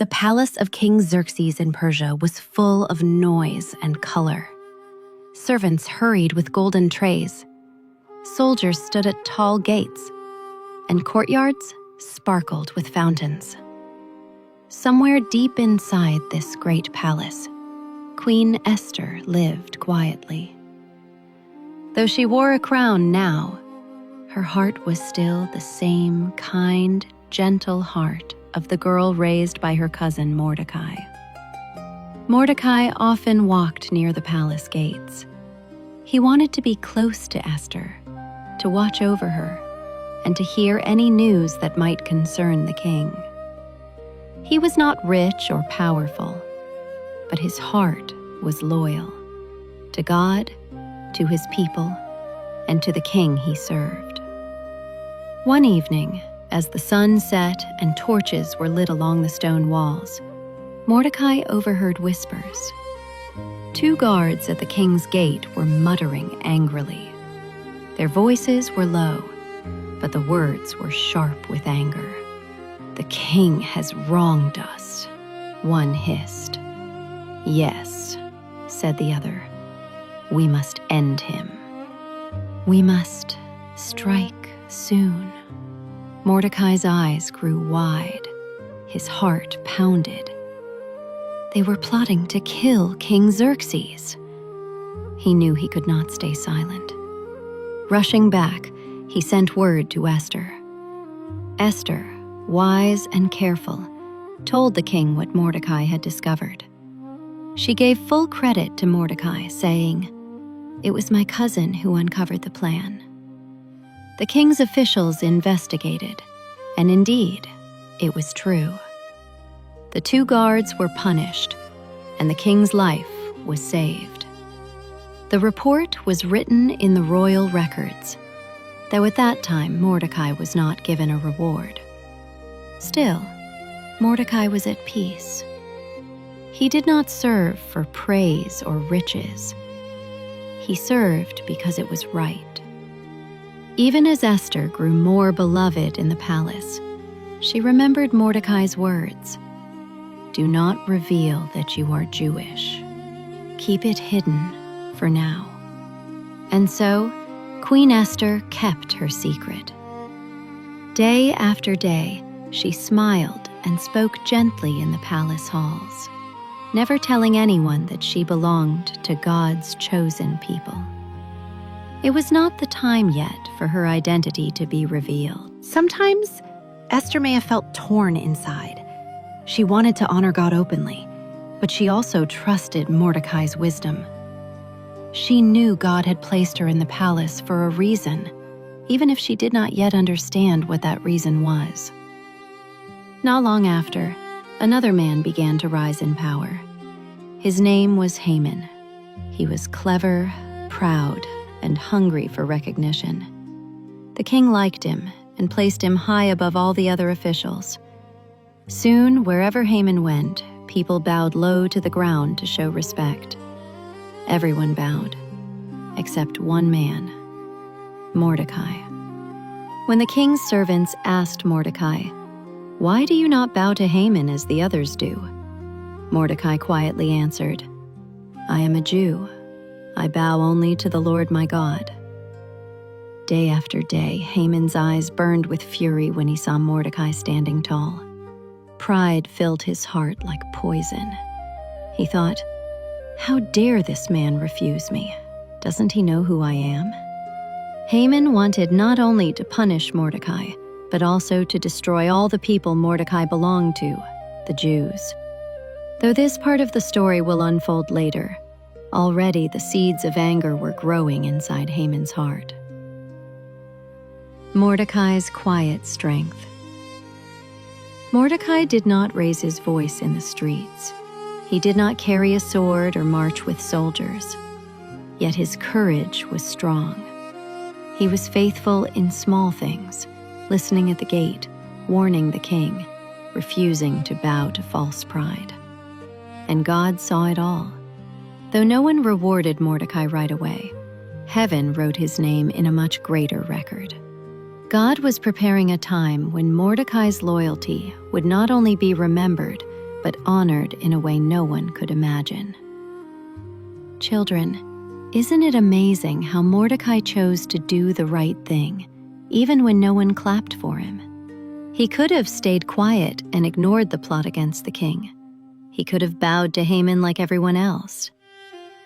The palace of King Xerxes in Persia was full of noise and color. Servants hurried with golden trays. Soldiers stood at tall gates, and courtyards sparkled with fountains. Somewhere deep inside this great palace, Queen Esther lived quietly. Though she wore a crown now, her heart was still the same kind, gentle heart of the girl raised by her cousin Mordecai. Mordecai often walked near the palace gates. He wanted to be close to Esther, to watch over her, and to hear any news that might concern the king. He was not rich or powerful, but his heart was loyal to God, to his people, and to the king he served. One evening, as the sun set and torches were lit along the stone walls, Mordecai overheard whispers. 2 guards at the king's gate were muttering angrily. Their voices were low, but the words were sharp with anger. "The king has wronged us," one hissed. "Yes," said the other, "we must end him. We must strike soon." Mordecai's eyes grew wide. His heart pounded. They were plotting to kill King Xerxes. He knew he could not stay silent. Rushing back, he sent word to Esther. Esther, wise and careful, told the king what Mordecai had discovered. She gave full credit to Mordecai, saying, "It was my cousin who uncovered the plan." The king's officials investigated, and indeed, it was true. The 2 guards were punished, and the king's life was saved. The report was written in the royal records, though at that time Mordecai was not given a reward. Still, Mordecai was at peace. He did not serve for praise or riches. He served because it was right. Even as Esther grew more beloved in the palace, she remembered Mordecai's words. "Do not reveal that you are Jewish. Keep it hidden for now." And so, Queen Esther kept her secret. Day after day, she smiled and spoke gently in the palace halls, never telling anyone that she belonged to God's chosen people. It was not the time yet for her identity to be revealed. Sometimes, Esther may have felt torn inside. She wanted to honor God openly, but she also trusted Mordecai's wisdom. She knew God had placed her in the palace for a reason, even if she did not yet understand what that reason was. Not long after, another man began to rise in power. His name was Haman. He was clever, proud, and hungry for recognition. The king liked him and placed him high above all the other officials. Soon, wherever Haman went, people bowed low to the ground to show respect. Everyone bowed, except one man, Mordecai. When the king's servants asked Mordecai, "Why do you not bow to Haman as the others do?" Mordecai quietly answered, "I am a Jew. I bow only to the Lord my God." Day after day, Haman's eyes burned with fury when he saw Mordecai standing tall. Pride filled his heart like poison. He thought, "How dare this man refuse me? Doesn't he know who I am?" Haman wanted not only to punish Mordecai, but also to destroy all the people Mordecai belonged to, the Jews. Though this part of the story will unfold later, already the seeds of anger were growing inside Haman's heart. Mordecai's quiet strength. Mordecai did not raise his voice in the streets. He did not carry a sword or march with soldiers. Yet his courage was strong. He was faithful in small things, listening at the gate, warning the king, refusing to bow to false pride. And God saw it all. Though no one rewarded Mordecai right away, heaven wrote his name in a much greater record. God was preparing a time when Mordecai's loyalty would not only be remembered, but honored in a way no one could imagine. Children, isn't it amazing how Mordecai chose to do the right thing, even when no one clapped for him? He could have stayed quiet and ignored the plot against the king. He could have bowed to Haman like everyone else.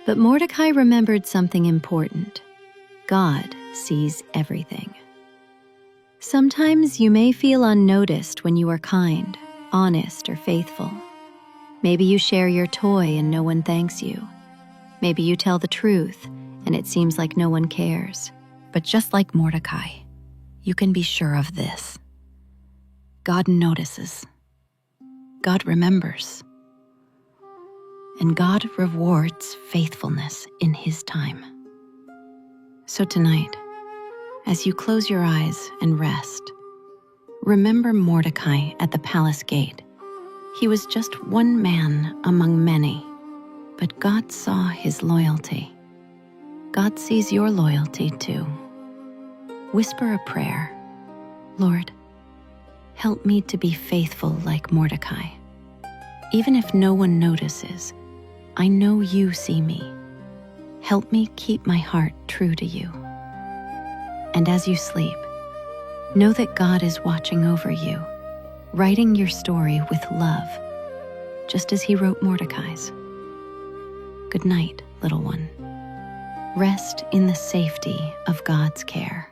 But Mordecai remembered something important. God sees everything. Sometimes you may feel unnoticed when you are kind, honest, or faithful. Maybe you share your toy and no one thanks you. Maybe you tell the truth and it seems like no one cares. But just like Mordecai, you can be sure of this. God notices. God remembers. And God rewards faithfulness in His time. So tonight, as you close your eyes and rest, remember Mordecai at the palace gate. He was just one man among many, but God saw his loyalty. God sees your loyalty too. Whisper a prayer. Lord, help me to be faithful like Mordecai. Even if no one notices, I know you see me. Help me keep my heart true to you. And as you sleep, know that God is watching over you, writing your story with love, just as He wrote Mordecai's. Good night, little one. Rest in the safety of God's care.